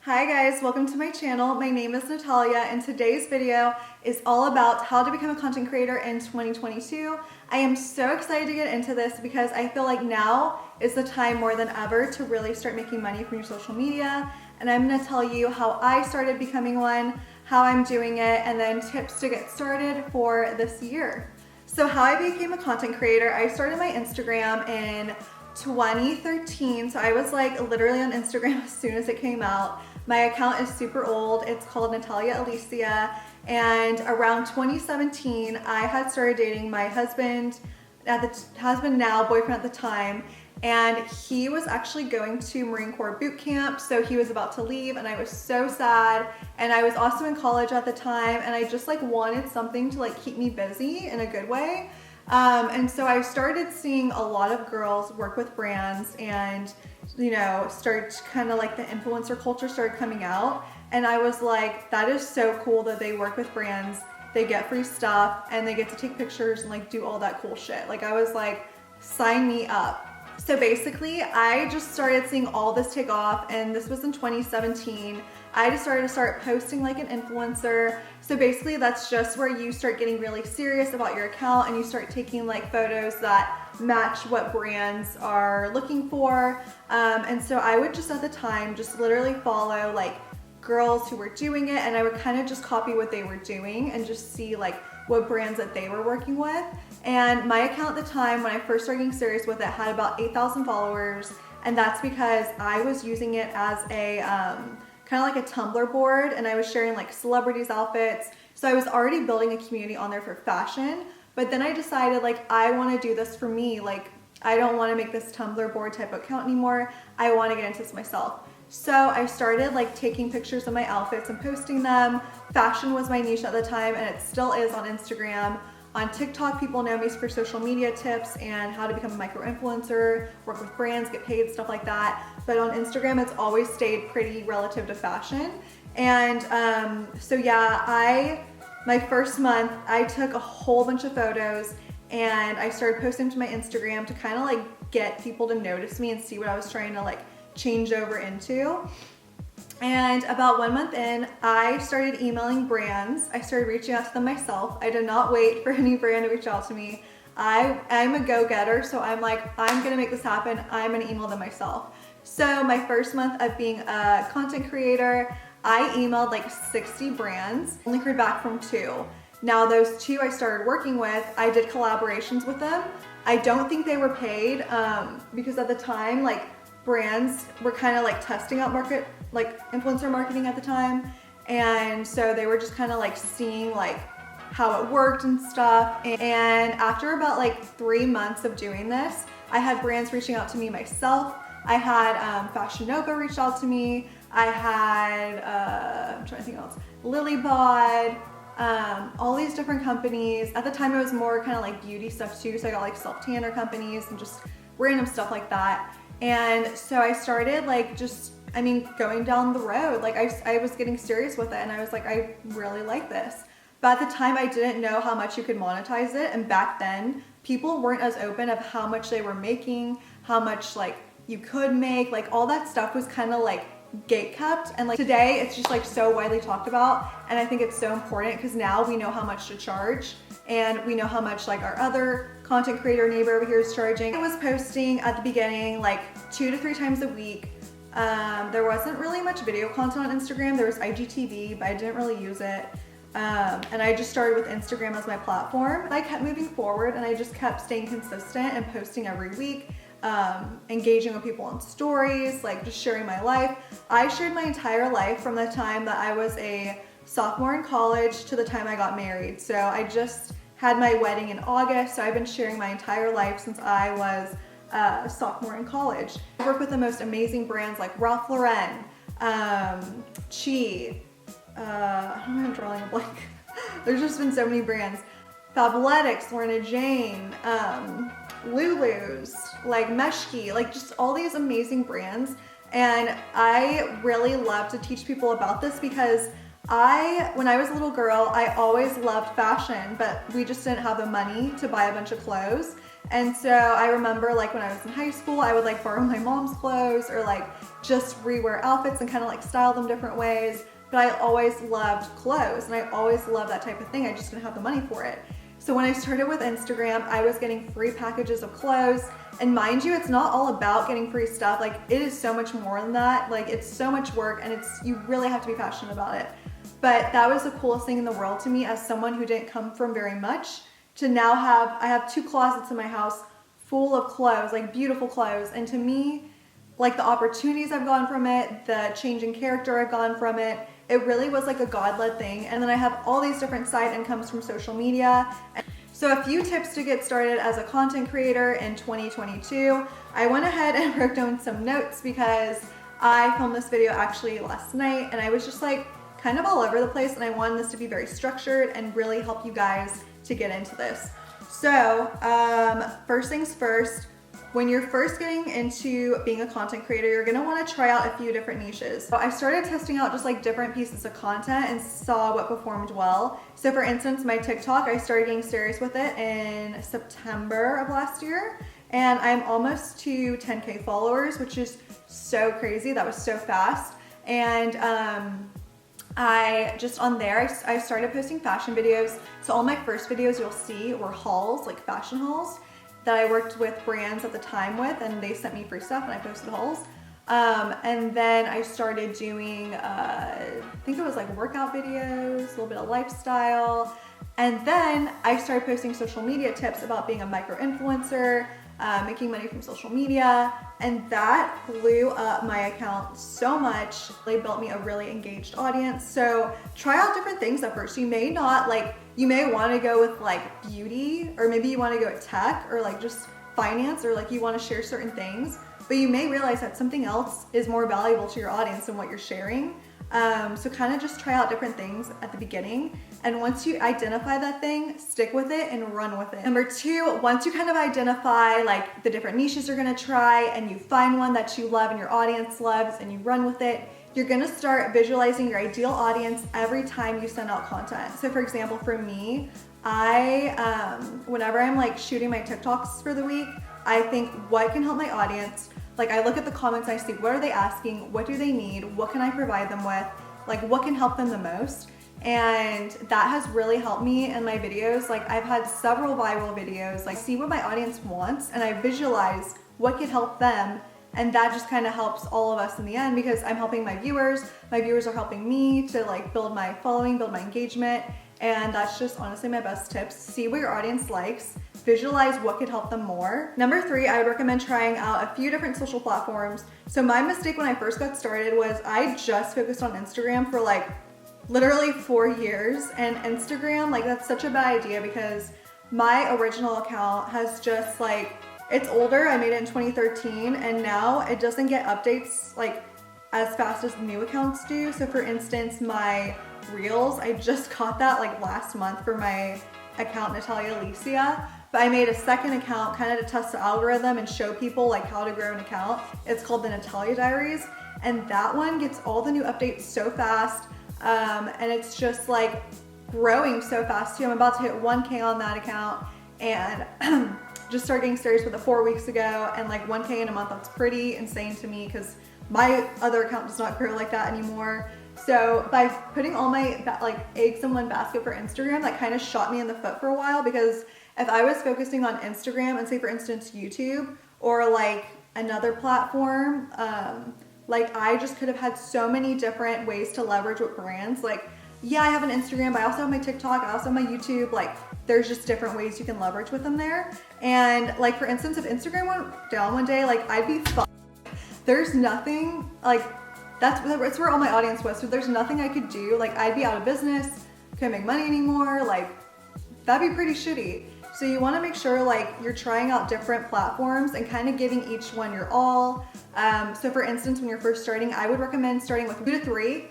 Hi guys, welcome to my channel. My name is Natalia and today's video is all about how to become a content creator in 2022. I am so excited to get into this because I feel like now is the time more than ever to really start making money from your social media. And I'm gonna tell you how I started becoming one, how I'm doing it, and then tips to get started for this year. So how I became a content creator, I started my Instagram in 2013. So I was like literally on Instagram as soon as it came out. My account is super old. It's called Natalia Alicia. And around 2017, I had started dating my husband, boyfriend at the time. And he was actually going to Marine Corps boot camp. So he was about to leave and I was so sad. And I was also in college at the time. And I just like wanted something to like keep me busy in a good way. And so I started seeing a lot of girls work with brands and, you know, start kind of like the influencer culture started coming out. And I was like, that is so cool that they work with brands, they get free stuff and they get to take pictures and like do all that cool shit. Like I was like, sign me up. So basically I just started seeing all this take off, and this was in 2017. I just started to posting like an influencer. So basically that's just where you start getting really serious about your account and you start taking like photos that match what brands are looking for. And so I would just at the time just literally follow like girls who were doing it, and I would kind of just copy what they were doing and just see like what brands that they were working with. And my account at the time when I first started getting serious with it had about 8,000 followers, and that's because I was using it as a kind of like a Tumblr board, and I was sharing like celebrities' outfits. So I was already building a community on there for fashion, but then I decided like I want to do this for me. Like I don't want to make this Tumblr board type account anymore. I want to get into this myself. So I started like taking pictures of my outfits and posting them. Fashion was my niche at the time, and it still is on Instagram. On TikTok, people know me for social media tips and how to become a micro influencer, work with brands, get paid, stuff like that. But on Instagram, it's always stayed pretty relative to fashion. And so yeah, my first month, I took a whole bunch of photos and I started posting to my Instagram to kind of like get people to notice me and see what I was trying to like change over into. And about 1 month in, I started emailing brands. I started reaching out to them myself. I did not wait for any brand to reach out to me. I'm a go-getter, so I'm like, I'm gonna make this happen. I'm gonna email them myself. So my first month of being a content creator, I emailed like 60 brands, only heard back from 2. Now those 2 I started working with, I did collaborations with them. I don't think they were paid because at the time, like brands were kind of like testing out influencer marketing at the time. And so they were just kind of like seeing like how it worked and stuff. And after about like 3 months of doing this, I had brands reaching out to me myself. I had Fashion Nova reach out to me. I had, I'm trying to think else, Lilybod, all these different companies. At the time it was more kind of like beauty stuff too. So I got like self-tanner companies and just random stuff like that. And so I started like going down the road. Like I was getting serious with it, and I was like, I really like this. But at the time I didn't know how much you could monetize it. And back then people weren't as open of how much they were making, how much like you could make, like all that stuff was kind of like gate kept. And like today it's just like so widely talked about. And I think it's so important because now we know how much to charge, and we know how much like our other content creator neighbor over here is charging. I was posting at the beginning like 2 to 3 times a week. There wasn't really much video content on Instagram. There was IGTV, but I didn't really use it. And I just started with Instagram as my platform. I kept moving forward and I just kept staying consistent and posting every week, engaging with people on stories, like just sharing my life. I shared my entire life from the time that I was a sophomore in college to the time I got married. So I just had my wedding in August, so I've been sharing my entire life since I was a sophomore in college. I work with the most amazing brands like Ralph Lauren, Chi, I don't know, I'm drawing a blank. There's just been so many brands. Fabletics, Lorna Jane, Lulu's, like Meshki, like just all these amazing brands. And I really love to teach people about this because when I was a little girl, I always loved fashion, but we just didn't have the money to buy a bunch of clothes. And so I remember like when I was in high school, I would like borrow my mom's clothes or like just rewear outfits and kind of like style them different ways. But I always loved clothes and I always loved that type of thing. I just didn't have the money for it. So when I started with Instagram, I was getting free packages of clothes. And mind you, it's not all about getting free stuff. Like it is so much more than that. Like it's so much work and you really have to be passionate about it. But that was the coolest thing in the world to me as someone who didn't come from very much to now I have 2 closets in my house full of clothes, like beautiful clothes. And to me, like the opportunities I've gotten from it, the change in character I've gotten from it, it really was like a God-led thing. And then I have all these different side incomes from social media. So a few tips to get started as a content creator in 2022. I went ahead and wrote down some notes because I filmed this video actually last night and I was just like kind of all over the place and I wanted this to be very structured and really help you guys to get into this. So first things first, when you're first getting into being a content creator, you're gonna wanna try out a few different niches. So I started testing out just like different pieces of content and saw what performed well. So for instance, my TikTok, I started getting serious with it in September of last year. And I'm almost to 10K followers, which is so crazy. That was so fast. And I just on there, I started posting fashion videos. So all my first videos you'll see were hauls, like fashion hauls that I worked with brands at the time with, and they sent me free stuff and I posted hauls. And then I started doing, I think it was like workout videos, a little bit of lifestyle. And then I started posting social media tips about being a micro influencer, making money from social media, and that blew up my account so much. They built me a really engaged audience. So try out different things at first. You may want to go with like beauty, or maybe you want to go with tech or like just finance, or like you want to share certain things, but you may realize that something else is more valuable to your audience than what you're sharing. So kind of just try out different things at the beginning. And once you identify that thing, stick with it and run with it. Number 2, once you kind of identify like the different niches you're gonna try and you find one that you love and your audience loves and you run with it, you're gonna start visualizing your ideal audience every time you send out content. So for example, for me, whenever I'm like shooting my TikToks for the week, I think what can help my audience. Like I look at the comments, I see what are they asking, what do they need, what can I provide them with, like what can help them the most. And that has really helped me in my videos. Like I've had several viral videos, like see what my audience wants and I visualize what could help them. And that just kind of helps all of us in the end because I'm helping my viewers are helping me to like build my following, build my engagement. And that's just honestly my best tips. See what your audience likes, visualize what could help them more. Number 3, I would recommend trying out a few different social platforms. So my mistake when I first got started was I just focused on Instagram for like literally 4 years. And Instagram, like that's such a bad idea because my original account has just like, it's older. I made it in 2013 and now it doesn't get updates like as fast as new accounts do. So for instance, my Reels, I just got that like last month for my account Natalia Alicia, but I made a second account kind of to test the algorithm and show people like how to grow an account. It's called the Natalia Diaries, and that one gets all the new updates so fast, and it's just like growing so fast too. I'm about to hit 1K on that account and just started getting serious with it 4 weeks ago, and like 1K in a month, that's pretty insane to me because my other account does not grow like that anymore. So by putting all my like eggs in one basket for Instagram, that kind of shot me in the foot for a while because if I was focusing on Instagram and say for instance YouTube or like another platform, like I just could have had so many different ways to leverage with brands. Like yeah, I have an Instagram, but I also have my TikTok, I also have my YouTube. Like there's just different ways you can leverage with them there. And like for instance, if Instagram went down one day, like I'd be fucked. There's nothing like that's where all my audience was. So there's nothing I could do. Like I'd be out of business, couldn't make money anymore. Like that'd be pretty shitty. So you want to make sure like you're trying out different platforms and kind of giving each one your all. So for instance, when you're first starting, I would recommend starting with 2 to 3.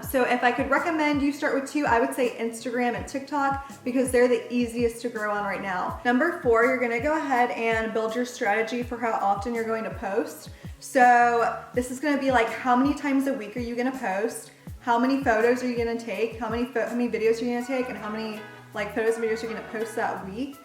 So if I could recommend you start with 2, I would say Instagram and TikTok because they're the easiest to grow on right now. Number 4, you're gonna go ahead and build your strategy for how often you're going to post. So this is gonna be like how many times a week are you gonna post, how many photos are you gonna take, how many videos are you gonna take, and how many like photos and videos you're gonna post that week.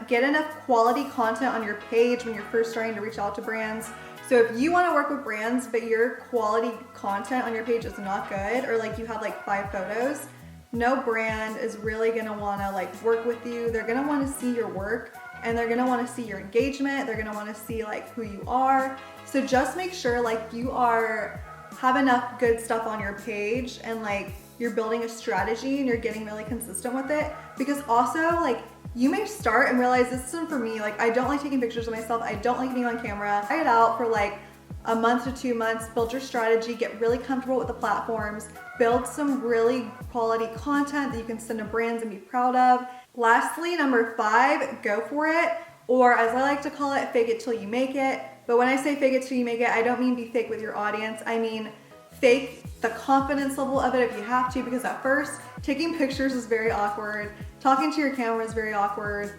Get enough quality content on your page when you're first starting to reach out to brands. So if you want to work with brands, but your quality content on your page is not good, or like you have like 5 photos, no brand is really gonna want to like work with you. They're gonna want to see your work, and they're gonna want to see your engagement. They're gonna want to see like who you are. So just make sure like you have enough good stuff on your page, and like you're building a strategy and you're getting really consistent with it. Because also like you may start and realize this isn't for me. Like I don't like taking pictures of myself. I don't like being on camera. Try it out for like a month to 2 months, build your strategy, get really comfortable with the platforms, build some really quality content that you can send to brands and be proud of. Lastly, number 5, go for it. Or as I like to call it, fake it till you make it. But when I say fake it till you make it, I don't mean be fake with your audience. I mean fake the confidence level of it if you have to, because at first, taking pictures is very awkward. Talking to your camera is very awkward.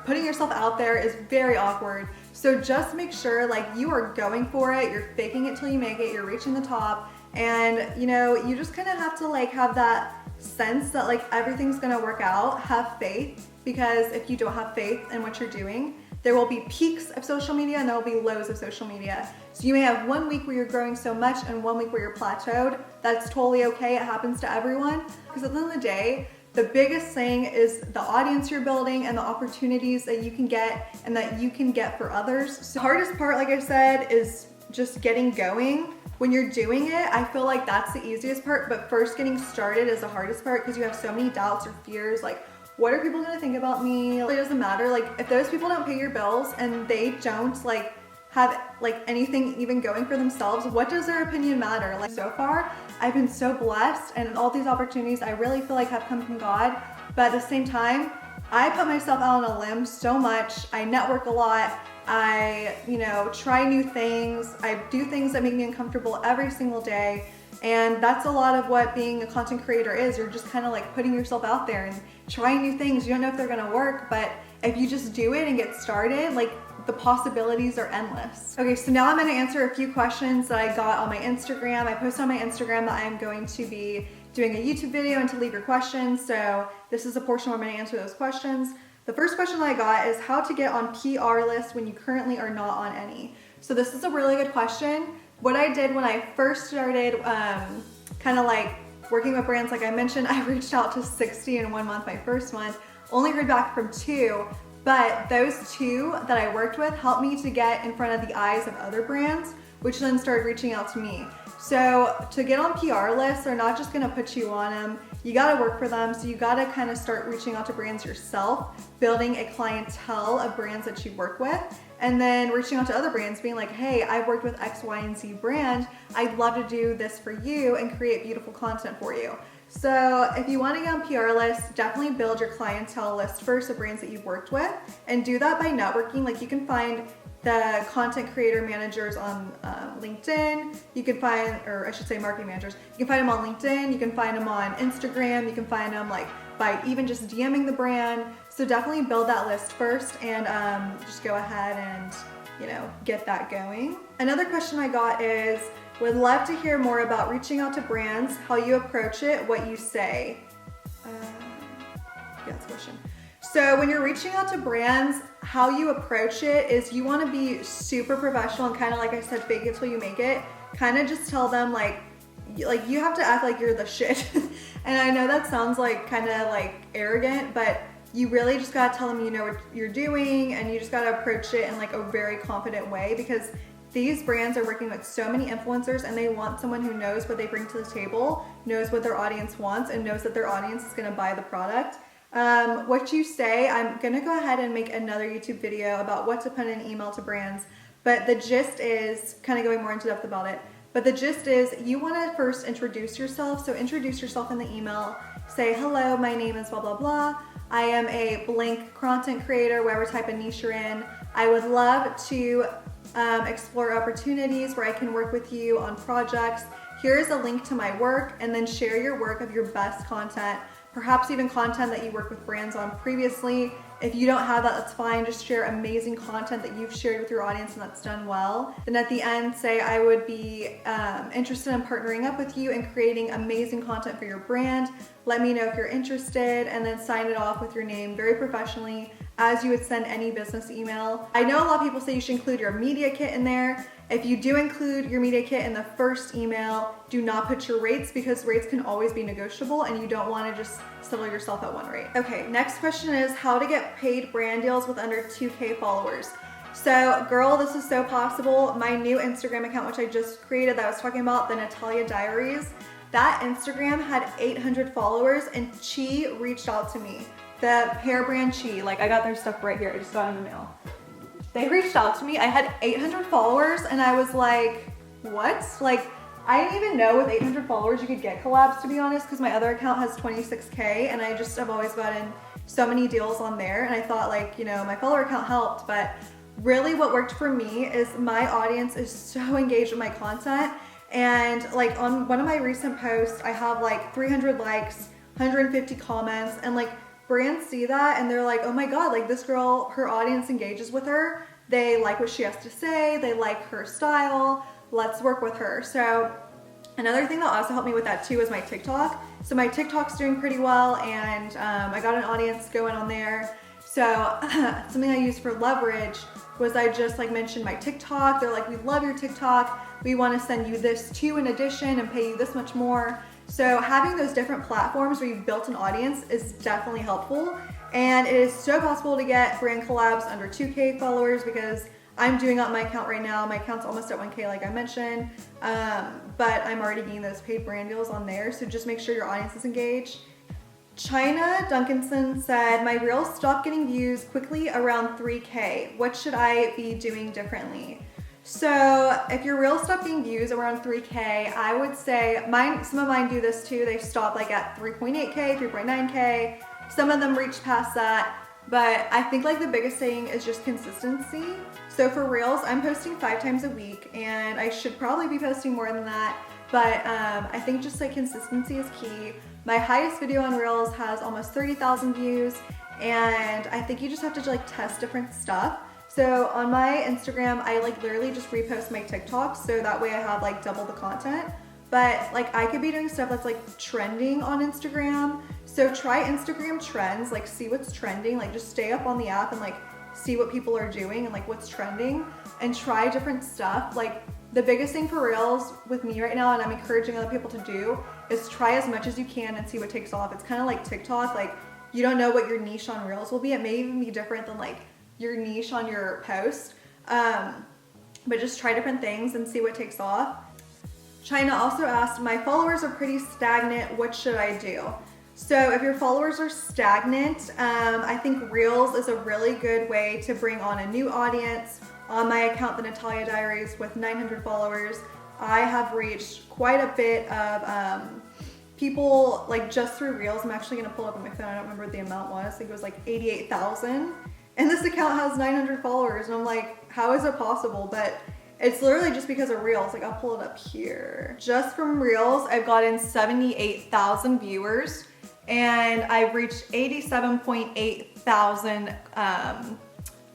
Putting yourself out there is very awkward. So just make sure like you are going for it, you're faking it till you make it, you're reaching the top, and you know, you just kind of have to like have that sense that like everything's gonna work out. Have faith, because if you don't have faith in what you're doing, there will be peaks of social media and there will be lows of social media. So you may have 1 week where you're growing so much and 1 week where you're plateaued. That's totally okay. It happens to everyone, because at the end of the day, the biggest thing is the audience you're building and the opportunities that you can get and that you can get for others. So the hardest part, like I said, is just getting going. When you're doing it, I feel like that's the easiest part, but first getting started is the hardest part, because you have so many doubts or fears, like what are people gonna think about me? It doesn't matter. Like if those people don't pay your bills and they don't like have like anything even going for themselves, what does their opinion matter? Like so far, I've been so blessed, and all these opportunities I really feel like have come from God. But at the same time, I put myself out on a limb so much. I network a lot. I, try new things. I do things that make me uncomfortable every single day. And that's a lot of what being a content creator is. You're just kind of like putting yourself out there and trying new things. You don't know if they're gonna work, but if you just do it and get started, like the possibilities are endless. Okay, so now I'm gonna answer a few questions that I got on my Instagram. I posted on my Instagram that I'm going to be doing a YouTube video and to leave your questions. So this is a portion where I'm gonna answer those questions. The first question that I got is how to get on PR lists when you currently are not on any. So this is a really good question. What I did when I first started kind of like working with brands, like I mentioned, I reached out to 60 in 1 month, my first month, only heard back from 2, but those 2 that I worked with helped me to get in front of the eyes of other brands, which then started reaching out to me. So to get on PR lists, they're not just gonna put you on them, you gotta work for them. So you gotta kind of start reaching out to brands yourself, building a clientele of brands that you work with, and then reaching out to other brands being like, hey, I've worked with X, Y, and Z brand. I'd love to do this for you and create beautiful content for you. So if you want to get on PR lists, definitely build your clientele list first of brands that you've worked with, and do that by networking. Like you can find the content creator managers on LinkedIn. You can find, or I should say marketing managers. You can find them on LinkedIn. You can find them on Instagram. You can find them like by even just DMing the brand. So definitely build that list first, and just go ahead and get that going. Another question I got is, would love to hear more about reaching out to brands, how you approach it, what you say. That's a question. So when you're reaching out to brands, how you approach it is you want to be super professional and kind of like I said, fake it till you make it. Kind of just tell them like you have to act like you're the shit. And I know that sounds like kind of like arrogant, but you really just gotta tell them you know what you're doing, and you just gotta approach it in like a very confident way, because these brands are working with so many influencers and they want someone who knows what they bring to the table, knows what their audience wants, and knows that their audience is gonna buy the product. What you say, I'm gonna go ahead and make another YouTube video about what to put in an email to brands, but the gist is, kind of going more into depth about it, but the gist is you wanna first introduce yourself. So introduce yourself in the email, say, hello, my name is blah, blah, blah. I am a blank content creator, whatever type of niche you're in. I would love to explore opportunities where I can work with you on projects. Here's a link to my work, and then share your work of your best content, perhaps even content that you worked with brands on previously. If you don't have that, that's fine. Just share amazing content that you've shared with your audience and that's done well. Then at the end, say I would be interested in partnering up with you and creating amazing content for your brand. Let me know if you're interested, and then sign it off with your name very professionally as you would send any business email. I know a lot of people say you should include your media kit in there. If you do include your media kit in the first email, do not put your rates, because rates can always be negotiable and you don't want to just settle yourself at one rate. Okay, next question is how to get paid brand deals with under 2K followers. So girl, this is so possible. My new Instagram account, which I just created that I was talking about, the Natalia Diaries, that Instagram had 800 followers and Chi reached out to me. The hair brand Chi, like I got their stuff right here. I just got it in the mail. They reached out to me. I had 800 followers and I was like, what? Like, I didn't even know with 800 followers you could get collabs, to be honest, because my other account has 26K and I just have always gotten so many deals on there. And I thought, like, you know, my follower count helped, but really what worked for me is my audience is so engaged with my content. And like on one of my recent posts, I have like 300 likes, 150 comments, and like brands see that and they're like, oh my God, like this girl, her audience engages with her. They like what she has to say. They like her style. Let's work with her. So another thing that also helped me with that too is my TikTok. So my TikTok's doing pretty well, and I got an audience going on there. So something I used for leverage was I just like mentioned my TikTok. They're like, we love your TikTok. We want to send you this too in addition and pay you this much more. So having those different platforms where you've built an audience is definitely helpful. And it is so possible to get brand collabs under 2K followers, because I'm doing up my account right now. My account's almost at 1K like I mentioned, but I'm already getting those paid brand deals on there. So just make sure your audience is engaged. China Duncanson said, my reels stopped getting views quickly around 3K. What should I be doing differently? So if your reels stop getting views around 3K, I would say some of mine do this too. They stop like at 3.8K, 3.9K. Some of them reach past that. But I think like the biggest thing is just consistency. So for reels, I'm posting 5 times a week, and I should probably be posting more than that. But I think just like consistency is key. My highest video on reels has almost 30,000 views, and I think you just have to like test different stuff. So on my Instagram, I like literally just repost my TikToks, so that way I have like double the content. But like I could be doing stuff that's like trending on Instagram. So try Instagram trends, like see what's trending, like just stay up on the app and like see what people are doing and like what's trending, and try different stuff. Like the biggest thing for reels with me right now, and I'm encouraging other people to do, is try as much as you can and see what takes off. It's kind of like TikTok, like you don't know what your niche on reels will be. It may even be different than like your niche on your post, but just try different things and see what takes off. China also asked, my followers are pretty stagnant, what should I do? So if your followers are stagnant, I think Reels is a really good way to bring on a new audience. On my account, the Natalia Diaries, with 900 followers, I have reached quite a bit of people like just through Reels. I'm actually gonna pull up on my phone, I don't remember what the amount was. I think it was like 88,000. And this account has 900 followers, and I'm like, how is it possible? But it's literally just because of Reels. Like I'll pull it up here. Just from Reels, I've gotten 78,000 viewers, and I've reached 87.8 thousand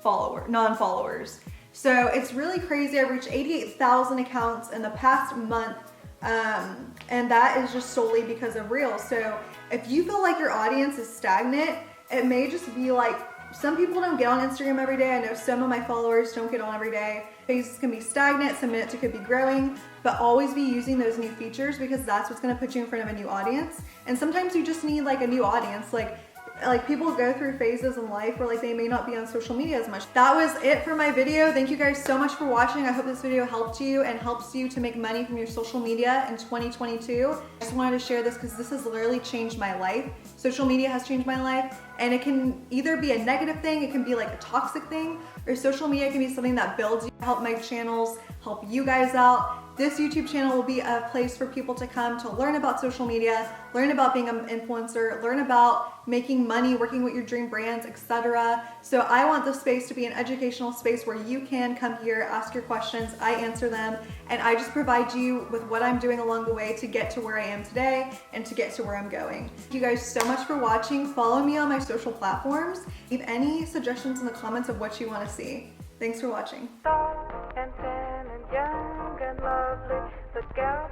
non-followers. So it's really crazy. I've reached 88,000 accounts in the past month, and that is just solely because of Reels. So if you feel like your audience is stagnant, it may just be like, some people don't get on Instagram every day. I know some of my followers don't get on every day. Pages can be stagnant, some minutes it could be growing, but always be using those new features, because that's what's gonna put you in front of a new audience. And sometimes you just need like a new audience. Like people go through phases in life where like they may not be on social media as much. That was it for my video. Thank you guys so much for watching. I hope this video helped you and helps you to make money from your social media in 2022. I just wanted to share this because this has literally changed my life. Social media has changed my life, and it can either be a negative thing, it can be like a toxic thing, or social media can be something that builds you, help my channels, help you guys out. This YouTube channel will be a place for people to come to learn about social media, learn about being an influencer, learn about making money, working with your dream brands, etc. So I want this space to be an educational space where you can come here, ask your questions, I answer them, and I just provide you with what I'm doing along the way to get to where I am today and to get to where I'm going. Thank you guys so much for watching. Follow me on my social platforms. Leave any suggestions in the comments of what you want to see. Thanks for watching. And thin and young and lovely, the girl